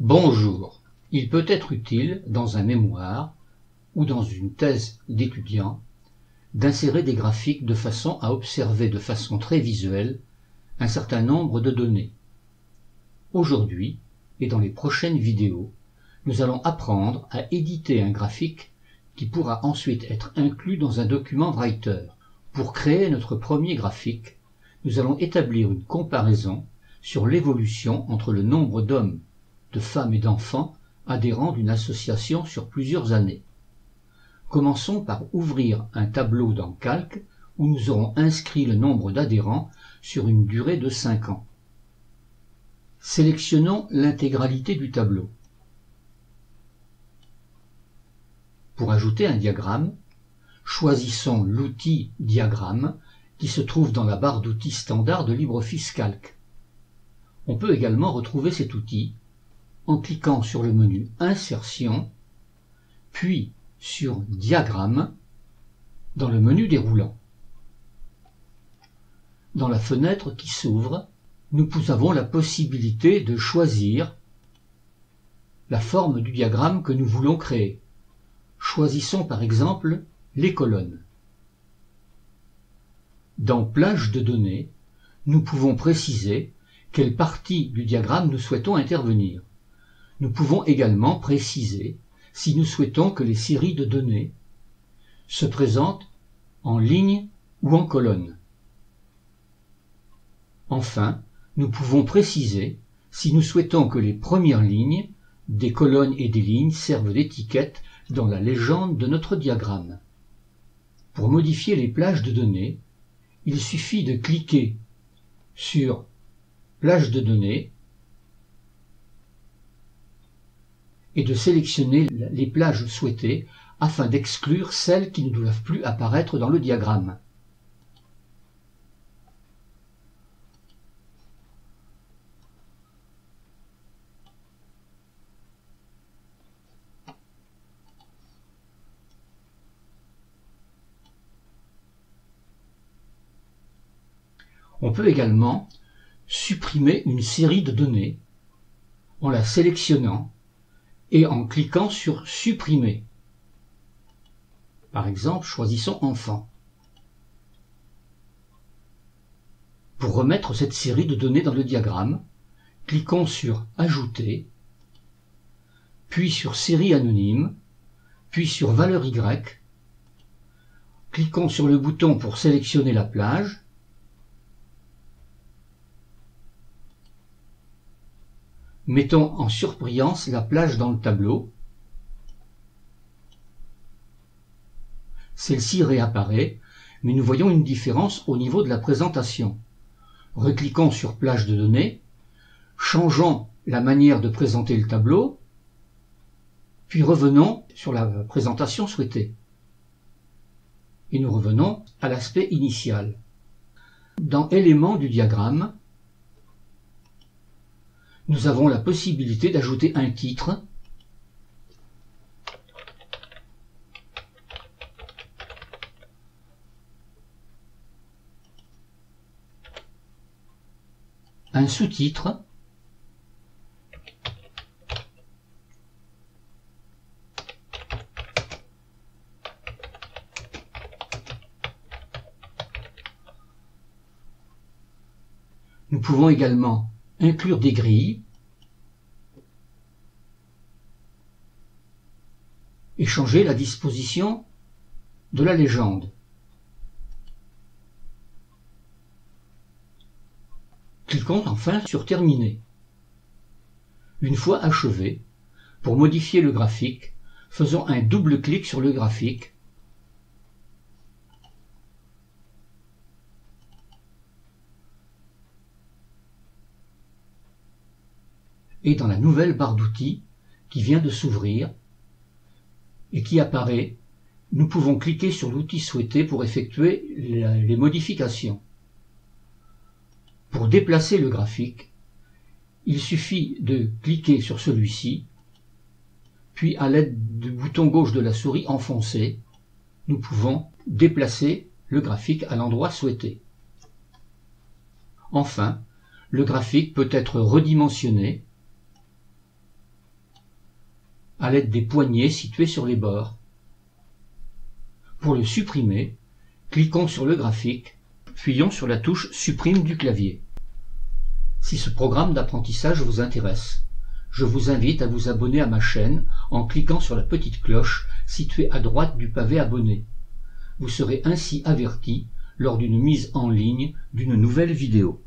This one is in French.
Bonjour. Il peut être utile, dans un mémoire ou dans une thèse d'étudiant, d'insérer des graphiques de façon à observer de façon très visuelle un certain nombre de données. Aujourd'hui, et dans les prochaines vidéos, nous allons apprendre à éditer un graphique qui pourra ensuite être inclus dans un document Writer. Pour créer notre premier graphique, nous allons établir une comparaison sur l'évolution entre le nombre d'hommes, de femmes et d'enfants adhérents d'une association sur plusieurs années. Commençons par ouvrir un tableau dans Calc où nous aurons inscrit le nombre d'adhérents sur une durée de 5 ans. Sélectionnons l'intégralité du tableau. Pour ajouter un diagramme, choisissons l'outil Diagramme qui se trouve dans la barre d'outils standard de LibreOffice Calc. On peut également retrouver cet outil en cliquant sur le menu Insertion, puis sur Diagramme dans le menu déroulant. Dans la fenêtre qui s'ouvre, nous avons la possibilité de choisir la forme du diagramme que nous voulons créer. Choisissons par exemple les colonnes. Dans Plage de données, nous pouvons préciser quelle partie du diagramme nous souhaitons intervenir. Nous pouvons également préciser si nous souhaitons que les séries de données se présentent en ligne ou en colonne. Enfin, nous pouvons préciser si nous souhaitons que les premières lignes, des colonnes et des lignes servent d'étiquette dans la légende de notre diagramme. Pour modifier les plages de données, il suffit de cliquer sur Plage de données et de sélectionner les plages souhaitées afin d'exclure celles qui ne doivent plus apparaître dans le diagramme. On peut également supprimer une série de données en la sélectionnant et en cliquant sur Supprimer. Par exemple, choisissons Enfant. Pour remettre cette série de données dans le diagramme, cliquons sur Ajouter, puis sur Série anonyme, puis sur Valeur Y. Cliquons sur le bouton pour sélectionner la plage. Mettons en surbrillance la plage dans le tableau. Celle-ci réapparaît, mais nous voyons une différence au niveau de la présentation. Recliquons sur Plage de données, changeons la manière de présenter le tableau, puis revenons sur la présentation souhaitée. Et nous revenons à l'aspect initial. Dans Éléments du diagramme, nous avons la possibilité d'ajouter un titre, un sous-titre, nous pouvons également inclure des grilles et changer la disposition de la légende. Cliquons enfin sur Terminer. Une fois achevé, pour modifier le graphique, faisons un double clic sur le graphique et dans la nouvelle barre d'outils qui vient de s'ouvrir et qui apparaît, nous pouvons cliquer sur l'outil souhaité pour effectuer les modifications. Pour déplacer le graphique, il suffit de cliquer sur celui-ci, puis à l'aide du bouton gauche de la souris enfoncé, nous pouvons déplacer le graphique à l'endroit souhaité. Enfin, le graphique peut être redimensionné à l'aide des poignées situées sur les bords. Pour le supprimer, cliquons sur le graphique, appuyons sur la touche Supprime du clavier. Si ce programme d'apprentissage vous intéresse, je vous invite à vous abonner à ma chaîne en cliquant sur la petite cloche située à droite du pavé Abonner. Vous serez ainsi averti lors d'une mise en ligne d'une nouvelle vidéo.